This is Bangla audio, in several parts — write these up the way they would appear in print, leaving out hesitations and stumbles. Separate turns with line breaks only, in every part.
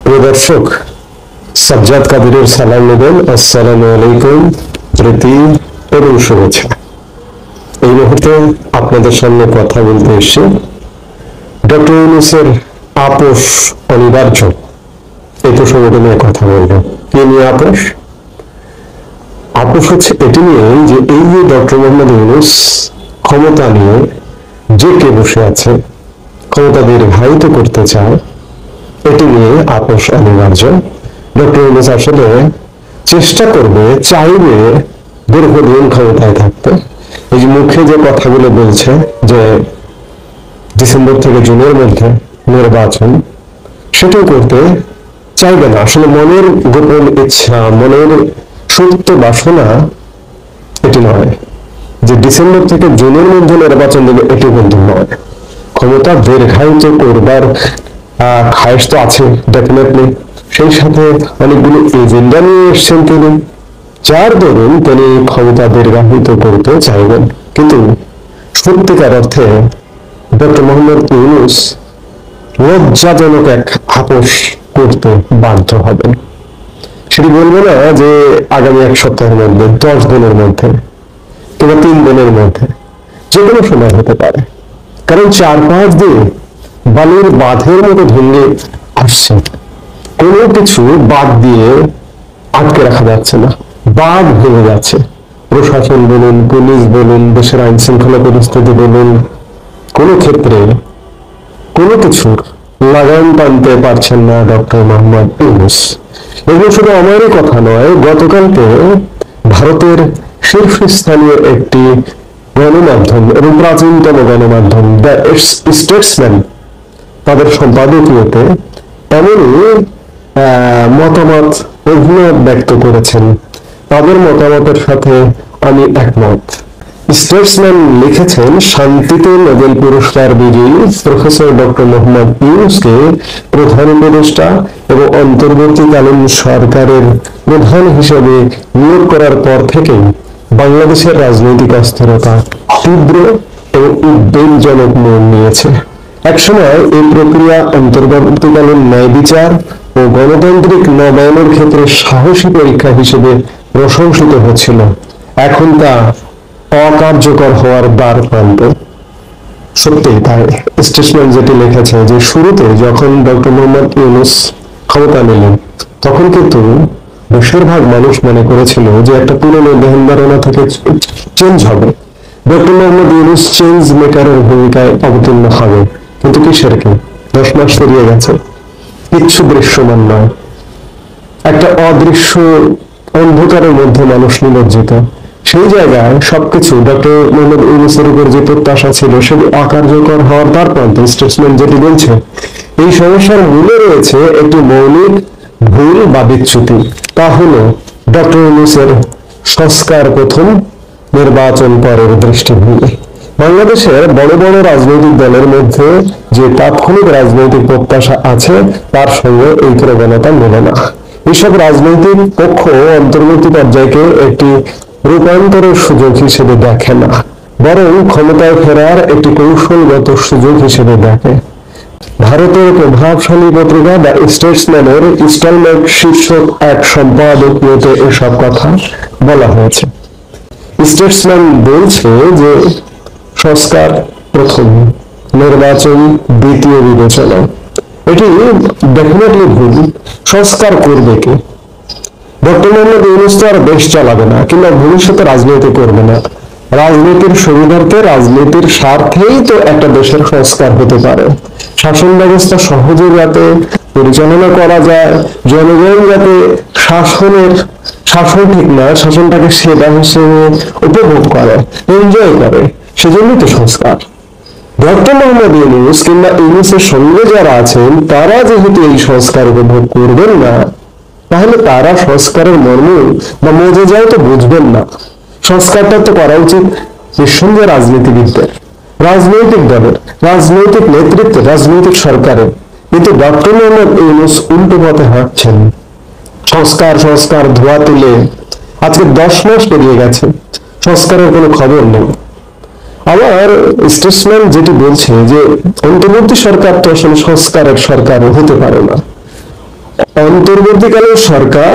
প্রিয় দর্শক, সাজ্জাদ কাদিরের সালাম নেবেন। আসসালামু আলাইকুম, প্রীতি এবং শুভেচ্ছা। এই মুহূর্তে আপনাদের সামনে কথা বলতে এসেছি ডক্টর ইউনূসের আপোষ অনিবার্য এই প্রসঙ্গটি নিয়ে কথা বলব। কি নিয়ে আপোষ? আপোষ হচ্ছে এটি নিয়ে যে এই যে ডক্টর মোহাম্মদ ইউনূস ক্ষমতা নিয়ে যে কে বসে আছে, ক্ষমতা দীর্ঘায়িত করতে চায়, এটি নিয়ে আপোষ অনিবার্য। ডক্টর ইউনূস আসলে চেষ্টা করবে, চাইবে দীর্ঘদিন ক্ষমতায় থাকতে। এই যে মুখে যে কথাগুলো বলছে যে ডিসেম্বর থেকে জুনের মধ্যে নির্বাচন, সেটাও করতে চাইবে না। আসলে মনের গোপন ইচ্ছা, মনের সুপ্ত বাসনা এটি নয় যে ডিসেম্বর থেকে জুনের মধ্যে নির্বাচন দেবে, এটি কিন্তু নয়। ক্ষমতা দীর্ঘায়িত করবার খায়েশ তো আছে ডেফিনেটলি। সেই সাথে অনেকগুলো এজেন্ডা নিয়ে এসছেন তিনি, যার দরুন তিনি ক্ষমতা দীর্ঘায়িত করতে চাইবেন। কিন্তু সত্যিকার অর্থে ডক্টর মোহাম্মদ ইউনূস লজ্জাজনক এক আপোষ করতে বাধ্য হবেন। সেটি বলবো না যে আগামী এক সপ্তাহের মধ্যে, 10 দিনের মধ্যে কিংবা 3 দিনের মধ্যে, যে কোনো সময় হতে পারে। কারণ 4-5 দিন বালির বাঁধের মতো ভেঙে আসছে, কোনো কিছু বাদ দিয়ে আটকে রাখা যাচ্ছে না। বাঁধ ভেঙে যাচ্ছে, প্রশাসন বলুন, পুলিশ বলুন, দেশের আইন শৃঙ্খলা পরিস্থিতি বলুন, কোনো ক্ষেত্রে কোনো কিছুর লাগাম টানতে পারছেন না ডক্টর মোহাম্মদ ইউনূস। এগুলো শুধু আমারই কথা নয়, গতকালকে ভারতের শীর্ষস্থানীয় একটি গণমাধ্যম এবং প্রাচীনতম গণমাধ্যম দ্য স্টেটসম্যান, তাদের সম্পাদকীয়তে এমনই মতামত, অভিমত ব্যক্ত করেছেন। তাদের মতামতের সাথে আমি একমত। স্টেটসম্যান লিখেছেন, শান্তিতে নোবেল পুরস্কার বিজয়ী প্রফেসর ডক্টর মোহাম্মদ ইউনূসকে প্রধান উপদেষ্টা এবং অন্তর্বর্তীকালীন সরকারের প্রধান হিসেবে নিয়োগ করার পর থেকেই বাংলাদেশের রাজনৈতিক অস্থিরতা তীব্র এবং উদ্বেগজনক মোড় নিয়েছে। একসময় এই প্রক্রিয়া অন্তর্বর্তীকালীন ন্যায় বিচার ও গণতান্ত্রিক নবায়নের ক্ষেত্রে সাহসী পরীক্ষা হিসেবে প্রশংসিত হচ্ছিল। এখন তা অকার্যকর হওয়ার দ্বার প্রান্তে। সত্যিই তাই। স্টেটসম্যান যেটি লিখেছে যে শুরুতে যখন ডক্টর মোহাম্মদ ইউনূস ক্ষমতা নিলেন, তখন কিন্তু বেশিরভাগ মানুষ মনে করেছিল যে একটা পুরনো ধ্যান ধারণা থেকে চেঞ্জ হবে, ডক্টর মোহাম্মদ ইউনূস চেঞ্জ মেকারের ভূমিকায় অবতীর্ণ হবে। কিন্তু কিসের কি? 10 মাস পেরিয়ে গেছে, কিচ্ছু দৃশ্যমান নয়। একটা অদৃশ্য অন্ধকারের মধ্যে মানুষ নিমজ্জিত। সেই জায়গায় সবকিছু ডক্টর মোহাম্মদ ইউনূসের উপর যে প্রত্যাশা ছিল সেটি অকার্যকর হওয়ার দ্বার প্রান্তে। স্টেটসম্যান যেটি বলছে, এই সমস্যার মূলে রয়েছে একটি মৌলিক ভুল বা বিচ্যুতি। তা হলো ডক্টর ইউনূসের সংস্কার প্রথম, নির্বাচন পরের দৃষ্টিভঙ্গি। বাংলাদেশের বড় বড় রাজনৈতিক দলের মধ্যে যে তাৎক্ষণিক রাজনৈতিক প্রত্যাশা আছে, তার সঙ্গে এই প্রবণতা মেলে না। এসব রাজনৈতিক পক্ষ অন্তর্বর্তী পর্যায়কে একটি রূপান্তরের সুযোগ হিসেবে দেখে না, বরং ক্ষমতায় ফেরার একটি কৌশলগত সুযোগ হিসেবে দেখে। ভারতের প্রভাবশালী পত্রিকা দ্য স্টেটসম্যানের ইনস্টলমেন্ট শীর্ষক এক সম্পাদকীয়তে এসব কথা বলা হয়েছে। স্টেটসম্যান বলছে যে সংস্কার প্রথম, নির্বাচন দ্বিতীয় বিবেচনা। এটি ডেফিনেটলি ভুল। সংস্কার করবে কে? ডক্টর মোহাম্মদ ইউনূস তো আর দেশ চালাবে না, কিংবা ভবিষ্যতে রাজনীতি করবে না। রাজনীতির সুবিধার্থে, রাজনীতির স্বার্থেই তো একটা দেশের সংস্কার হতে পারে। শাসন ব্যবস্থা সহজে যাতে পরিচালনা করা যায়, জনগণ যাতে শাসন ঠিক না, শাসনটাকে সেবা হিসেবে উপভোগ করে, এনজয় করে, সেজন্যই তো সংস্কার। ডক্টর মোহাম্মদ ইউনূস কিংবা ইউনূসের সঙ্গে যারা আছেন, তারা যেহেতু এই সংস্কার উপভোগ করবেন না, তাহলে তারা সংস্কারের মর্ম বা মজা তো বুঝবেন না। সংস্কারটা তো করা উচিত নিঃসন্দেহে রাজনীতিবিদদের, রাজনৈতিক দলের, রাজনৈতিক নেতৃত্বের, রাজনৈতিক সরকারের। কিন্তু ডক্টর মোহাম্মদ ইউনূস উল্টো পথে হাঁটছেন। সংস্কার সংস্কার ধোয়া তুলে আজকে 10 মাস পেরিয়ে গেছে, সংস্কারের কোনো খবর নেই। আবার স্টেটসম্যান যেটি বলছে যে অন্তর্বর্তী সরকার তো আসলে সংস্কারের সরকার হতে পারে না, অন্তর্বর্তীকালীন সরকার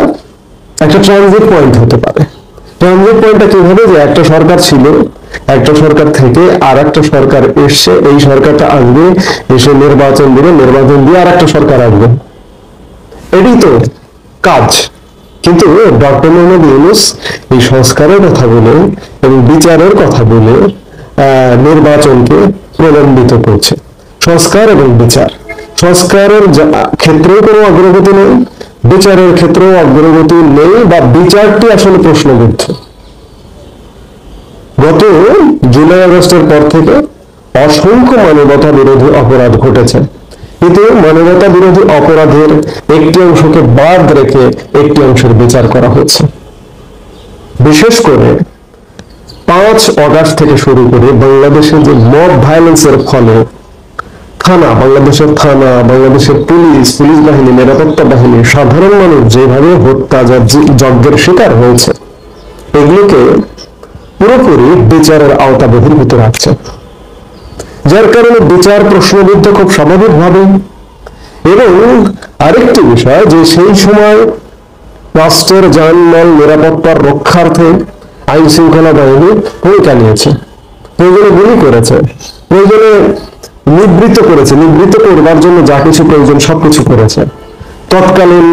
একটা ট্রানজিট পয়েন্ট হতে পারে। ট্রানজিট পয়েন্টটা কিভাবে, যে একটা সরকার ছিল, একটা সরকার থেকে আর একটা সরকার এসে, এই সরকারটা আসবে, এসে নির্বাচন দিবে, নির্বাচন দিয়ে আর একটা সরকার আসবে, এটাই তো কাজ। কিন্তু ডক্টর মোহাম্মদ ইউনূস এই সংস্কারের কথা বলে এবং বিচারের কথা বলে নির্বাচনকে প্রলম্বিত করছে। সংস্কার এবং বিচার, সংস্কারের ক্ষেত্রেও কোনো অগ্রগতি নেই, বিচারের ক্ষেত্রেও অগ্রগতি নেই, বা বিচারটি আসলে প্রশ্নবিদ্ধ। গত জুলাই আগস্টের পর থেকে অসংখ্য মানবতা বিরোধী অপরাধ ঘটেছে, কিন্তু মানবতা বিরোধী অপরাধের একটি অংশকে বাদ রেখে একটি অংশের বিচার করা হচ্ছে। বিশেষ করে 5 অগাস্ট থেকে শুরু করে বাংলাদেশের যে মব ভায়োলেন্সের ফলে বাংলাদেশের থানা, বাংলাদেশের পুলিশ বাহিনী, নিরাপত্তা বাহিনী, সাধারণ মানুষ যেভাবে হত্যা যজ্ঞের শিকার হয়েছে, এগুলোকে পুরোপুরি বিচারের আওতা বহির্ভূত রাখছে, যার কারণে বিচার প্রশ্নবিদ্ধ খুব স্বাভাবিকভাবে। এবং আরেকটি বিষয়, যে সেই সময় রাষ্ট্রের জানমাল নিরাপত্তার রক্ষার্থে আইন শৃঙ্খলা বাহিনী ভূমিকা নিয়েছে, প্রয়োজনে গুলি করেছে, প্রয়োজনে নিবৃত্ত করেছে, নিবৃত্ত করবার জন্য যা কিছু প্রয়োজন সবকিছু করেছে। তৎকালীন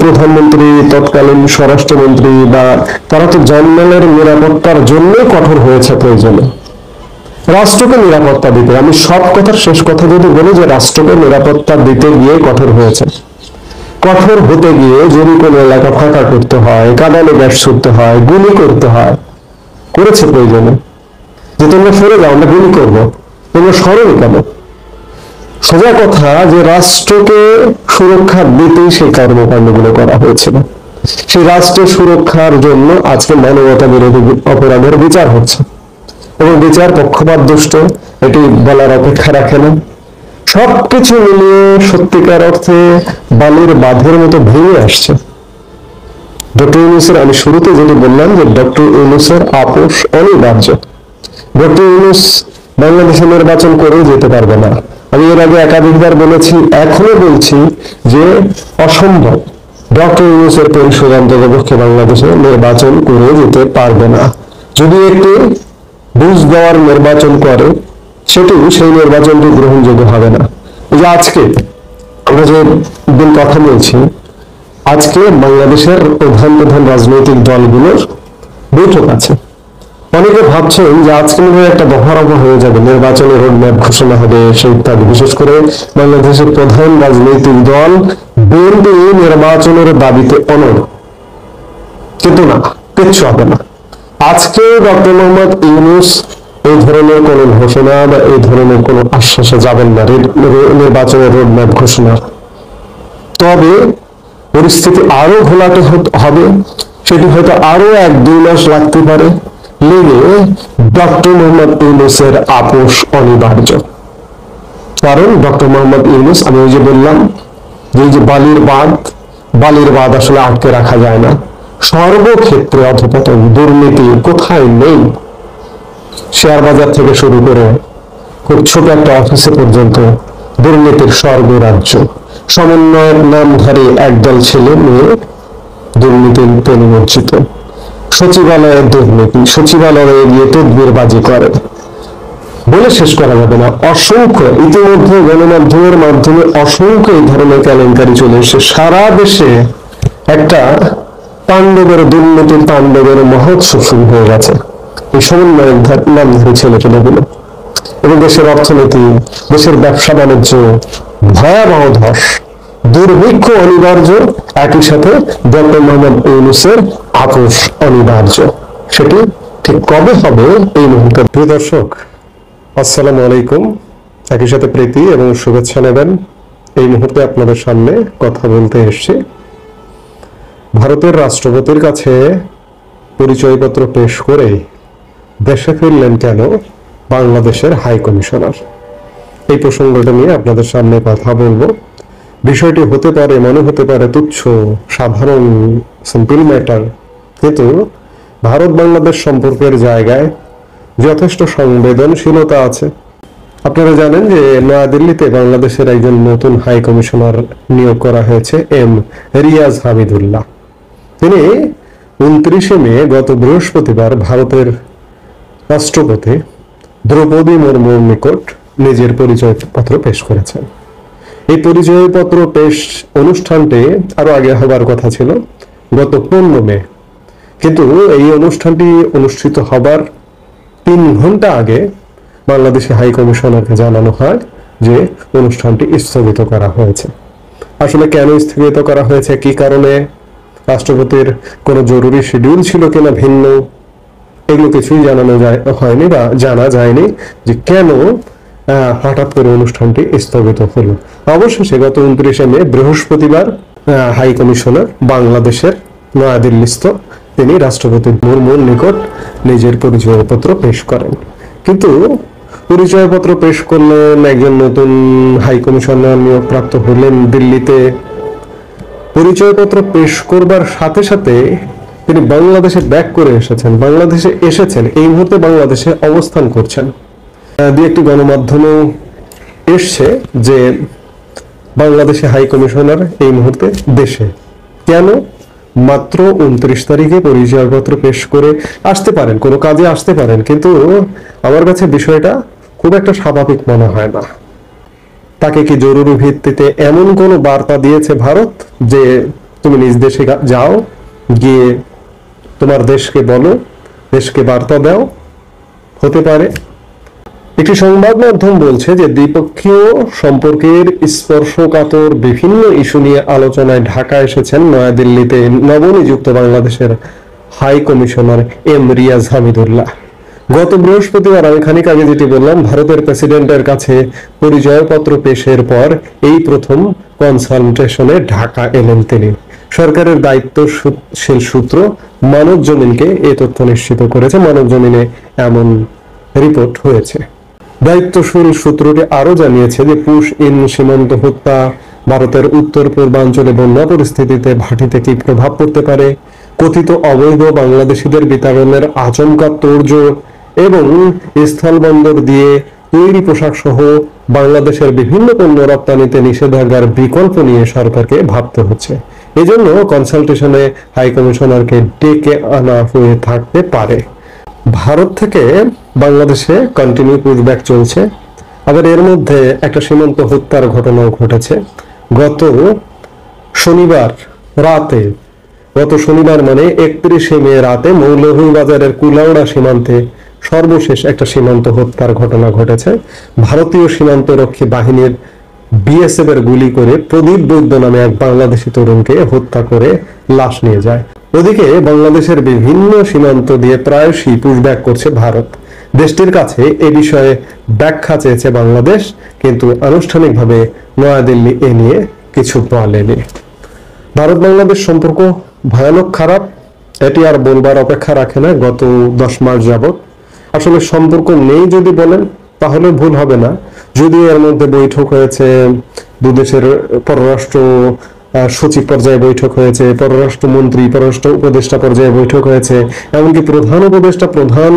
প্রধানমন্ত্রী, তৎকালীন স্বরাষ্ট্রমন্ত্রী বা তারা তো জানমালের নিরাপত্তার জন্য কঠোর হয়েছে প্রয়োজনে, রাষ্ট্রকে নিরাপত্তা দিতে। আমি সব কথার শেষ কথা যদি বলি, যে রাষ্ট্রকে নিরাপত্তা দিতে গিয়ে কঠোর হয়েছে। কঠোর হতে গিয়ে যদি কোনো এলাকা ফাঁকা করতে হয়, কাঁদানে গ্যাস ছুটতে হয়, গুলি করতে হয়, করেছে প্রয়োজনে, যে তোমরা সরে যাও, আমরা গুলি করবো, তোমরা সরবে কেন? সোজা কথা, যে রাষ্ট্রকে সুরক্ষা দিতেই সেই কর্মকাণ্ডগুলো করা হয়েছিল। সেই রাষ্ট্রের সুরক্ষার জন্য আজকে মানবতা বিরোধী অপরাধের বিচার হচ্ছে, এবং বিচার পক্ষপাত দুষ্ট, এটি বলার অপেক্ষা রাখে না। সবকিছু মিলিয়ে সত্যিকার অর্থে বালির বাঁধের মতো ভেঙে আসছে। ডক্টর ইউনূসের, আমি শুরুতে যেটি বললাম, যে ডক্টর ইউনূসের আপোষ অনিবার্য। ডক্টর ইউনূস বাংলাদেশে নির্বাচন করেও যেতে পারবে না। আমি এর আগে একাধিকবার বলেছি, এখনো বলছি, যে অসম্ভব। ডক্টর ইউনূসের পরিষদ অন্ততপক্ষে বাংলাদেশে নির্বাচন করে যেতে পারবে না। যদি একটি বুঝ দেওয়ার নির্বাচন করে, সেটি সেই নির্বাচনটি গ্রহণযোগ্য হবে না। এই যে আজকে আমরা যে দিন কথা বলছি, আজকে বাংলাদেশের প্রধান রাজনৈতিক দলগুলোর বৈঠক আছে। অনেকে ভাবছেন যে আজকে মনে হয় একটা দফারফা হয়ে যাবে, নির্বাচনের রোডম্যাপ ঘোষণা হবে, সেই ইত্যাদি। বিশেষ করে বাংলাদেশের প্রধান রাজনৈতিক দল বিএনপি নির্বাচনের দাবিতে অনড়, কিন্তু না, কিচ্ছু হবে না। আজকে ডক্টর মোহাম্মদ ইউনূস এই ধরনের কোন ঘোষণা বা এই ধরনের কোন আশ্বাসে যাবেন না, নির্বাচনের রোডম্যাপ ঘোষণা। তবে পরিস্থিতি আরো ঘোলাটে হবে, সেটি হয়তো আরো 1-2 মাস লাগতে পারে। লেগে ডক্টর মোহাম্মদ ইউনূসের আপোষ অনিবার্য। কারণ ডক্টর মোহাম্মদ ইউনূস, আমি ওই যে বললাম, যে বালির বাঁধ আসলে আটকে রাখা যায় না। সর্বক্ষেত্রে অধপতন, দুর্নীতি কোথায় নেই। শেয়ার বাজার থেকে শুরু করে খুব ছোট একটা অফিসে পর্যন্ত দুর্নীতির স্বর্গরাজ্য। সমন্বয়ের নামধারী একদল ছেলে মেয়ে দুর্নীতিতে নিমজ্জিত। সচিবালয়ের দুর্নীতি, সচিবালয়ে গিয়ে তদবিরবাজি করে, বলে শেষ করা যাবে না। অসংখ্য, ইতিমধ্যে গণমাধ্যমের মাধ্যমে অসংখ্য এই ধরনের কেলেঙ্কারি চলে এসে সারা দেশে একটা তাণ্ডবের, দুর্নীতির তাণ্ডবের মহোৎসব শুরু হয়ে গেছে এই সমন্বয়ের নামধারী ছেলেপেলেগুলো। এবং দেশের অর্থনীতি, দেশের ব্যবসা বাণিজ্য ভয়াবহ ধস, দুর্ভিক্ষ অনিবার্য, একই সাথে ডক্টর মোহাম্মদ ইউনূসের আপোষ অনিবার্য। সেটি ঠিক কবে হবে এই মুহূর্তে? প্রিয় দর্শক, আসসালামু আলাইকুম। একই সাথে প্রীতি এবং শুভেচ্ছা নেবেন। এই মুহূর্তে আপনাদের সামনে কথা বলতে এসেছি। ভারতের রাষ্ট্রপতির কাছে পরিচয়পত্র পেশ করে দেশে ফিরলেন কেন বাংলাদেশের হাই কমিশনার? এই প্রসঙ্গটা নিয়ে আপনাদের সামনে কথা বলবো। বিষয়টি হতে পারে, মনে হতে পারে তুচ্ছ, সাধারণ, সিম্পল ম্যাটার, কিন্তু ভারত বাংলাদেশ সম্পর্কের জায়গায় যথেষ্ট সংবেদনশীলতা আছে। আপনারা জানেন যে নয়াদিল্লিতে বাংলাদেশের একজন নতুন হাই কমিশনার নিয়োগ করা হয়েছে রিয়াজ হামিদুল্লাহ। তিনি 29শে মে গত বৃহস্পতিবার ভারতের রাষ্ট্রপতি দ্রৌপদী মুর্মুর নিকট নিজের পরিচয়পত্র পেশ করেছেন। এই পরিচয়পত্র পেশ অনুষ্ঠানটি আরো আগে হবার কথা ছিল, গত 15 মে, কিন্তু এই অনুষ্ঠানটি অনুষ্ঠিত হবার 3 ঘন্টা আগে বাংলাদেশি হাই কমিশনারকে জানানো হয় যে অনুষ্ঠানটি স্থগিত করা হয়েছে। আসলে কেন স্থগিত করা হয়েছে, কি কারণে, রাষ্ট্রপতির কোনো জরুরি শিডিউল ছিল কিনা ভিন্ন, এগুলো কিছুই হয়নি বা জানা যায়নি যে কেন হঠাৎ করে অনুষ্ঠানটি স্থগিত হলো। অবশেষে গত 29শে মে বৃহস্পতিবার হাই কমিশনার বাংলাদেশের নয়াদিল্লিস্থ তিনি রাষ্ট্রপতি মুর্মুর নিকট নিজের পরিচয়পত্র পেশ করেন। কিন্তু পরিচয়পত্র পেশ করলেন, একজন নতুন হাই কমিশনার নিয়োগপ্রাপ্ত হলেন দিল্লিতে। পরিচয়পত্র পেশ করবার সাথে সাথে তিনি বাংলাদেশে ব্যাক করে বাংলাদেশে এসেছেন, এই মুহূর্তে বাংলাদেশে অবস্থান করছেন। দুই একটি গণমাধ্যমেও এসছে যে বাংলাদেশে হাই কমিশনার এই মুহূর্তে দেশে। কেন? মাত্র 29 তারিখে পরিচয়পত্র পেশ করে আসতে পারেন, কোনো কাজে আসতে পারেন, কিন্তু আমার কাছে বিষয়টা খুব একটা স্বাভাবিক মনে হয় না। তাকে কি জরুরি ভিত্তিতে এমন কোনো বার্তা দিয়েছে ভারত যে তুমি নিজ দেশে যাও, গিয়ে তোমার দেশকে বলো, দেশকে বার্তা দাও? হতে পারে। একটি সংবাদ মাধ্যম বলছে যে দ্বিপক্ষীয় সম্পর্কের স্পর্শকাতর বিভিন্ন ইস্যু নিয়ে আলোচনায় ঢাকা এসেছেন নয়াদিল্লিতে নবনিযুক্ত বাংলাদেশের হাই কমিশনার রিয়াজ হামিদুল্লাহ। গত বৃহস্পতিবার আমি খানিক আগে যেটি বললাম, ভারতের প্রেসিডেন্টের কাছে পরিচয়পত্র পেশের পর এই প্রথম কনসালটেশনে ঢাকা এলেন তিনি। সরকারের দায়িত্বশীল সূত্র মানবজমিনকে এই তথ্য নিশ্চিত করেছে। মানবজমিনে এমন রিপোর্ট হয়েছে। দায়িত্বশীল সূত্রটি আরো জানিয়েছে যে পুশ ইন সীমান্ত হত্যা ভারতের উত্তর পূর্বাঞ্চলে বন্যা পরিস্থিতিতে ভাটিতে কি প্রভাব পড়তে পারে, কথিত অবৈধ বাংলাদেশিদের বিতাড়নের আচমকা তোড়জোড় এবং স্থলবন্দর দিয়ে তৈরি পোশাক সহ বাংলাদেশের বিভিন্ন পণ্য রপ্তানিতে নিষেধাজ্ঞার বিকল্প নিয়ে সরকারকে ভাবতে হচ্ছে। এজন্য কনসালটেশনে হাই কমিশনারকে ডেকে আনা হয়ে থাকতে পারে। ভারত থেকে বাংলাদেশে কন্টিনিউ পুশব্যাক চলছে। আবার এর মধ্যে একটা সীমান্ত হত্যার ঘটনাও ঘটেছে গত শনিবার মানে 31শে মে রাতে মৌলভীবাজারের কুলাউড়া সীমান্তে সর্বশেষ একটা সীমান্ত হত্যার ঘটনা ঘটেছে। ভারতীয় সীমান্তরক্ষী বাহিনীর বিএসএফ এর গুলি করে প্রদীপ বৈদ্য নামে এক বাংলাদেশি তরুণকে হত্যা করে লাশ নিয়ে যায়। ওদিকে বাংলাদেশের বিভিন্ন সীমান্ত দিয়ে প্রায়শই পুশব্যাক করছে ভারত। দেশটির কাছে এ বিষয়ে ব্যাখ্যা চেয়েছে বাংলাদেশ, কিন্তু আনুষ্ঠানিকভাবে নয়াদিল্লি এ নিয়ে কিছু বলেনি। ভারত বাংলাদেশ সম্পর্ক ভয়ানক খারাপ, এটি আর বলবার অপেক্ষা রাখে না। গত 10 মাস যাবত আসলে সম্পর্ক নেই যদি বলেন তাহলে ভুল হবে না। যদি এর মধ্যে বৈঠক হয়েছে, দুদেশের পররাষ্ট্র সচিব পর্যায়ে বৈঠক হয়েছে, পররাষ্ট্রমন্ত্রী পররাষ্ট্র উপদেষ্টা পর্যায়ে বৈঠক হয়েছে, এমনকি প্রধান উপদেষ্টা প্রধান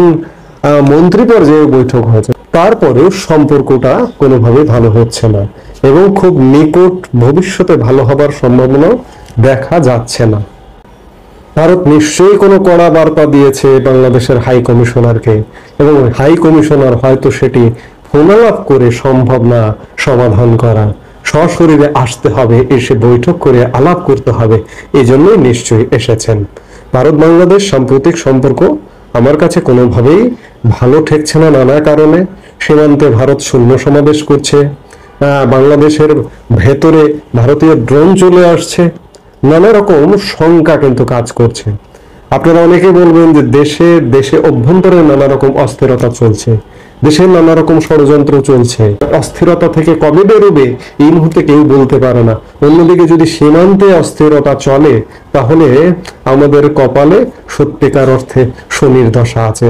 মন্ত্রী পর্যায়ে বৈঠক হয়েছে, তারপরেও সম্পর্কটা কোনোভাবে ভালো হচ্ছে না এবং খুব নিকট ভবিষ্যতে ভালো হবার সম্ভাবনা দেখা যাচ্ছে না। ভারত নিশ্চয়ই কোনো কড়া বার্তা দিয়েছে বাংলাদেশের হাই কমিশনারকে, এবং হাই কমিশনার হয়তো সেটি ফোনালাপ করে সম্ভব না সমাধান করা, সশরীরে আসতে হবে, এসে বৈঠক করে আলাপ করতে হবে, এই জন্যই নিশ্চয়ই এসেছেন। ভারত বাংলাদেশ সাম্প্রতিক সম্পর্ক আমার কাছে কোনোভাবেই ভালো ঠেকছে না। নানা কারণে সীমান্তে ভারত সৈন্য সমাবেশ করছে, বাংলাদেশের ভেতরে ভারতীয় ড্রোন চলে আসছে, নানা রকম শঙ্কা কিন্তু কাজ করছে। আপনারা অনেকে বলবেন যে দেশে অভ্যন্তরে নানা রকম অস্থিরতা চলছে, দেশে নানা রকম ষড়যন্ত্র চলছে, অস্থিরতা থেকে কবে বেরোবে এই মুহূর্তে কেউ বলতে পারে না। অন্যদিকে যদি সীমান্তে অস্থিরতা চলে তাহলে আমাদের কপালে সত্যিকার অর্থে শনির দশা আছে।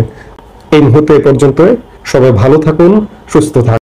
এই মুহূর্তে এ পর্যন্ত। সবাই ভালো থাকুন, সুস্থ থাকুন।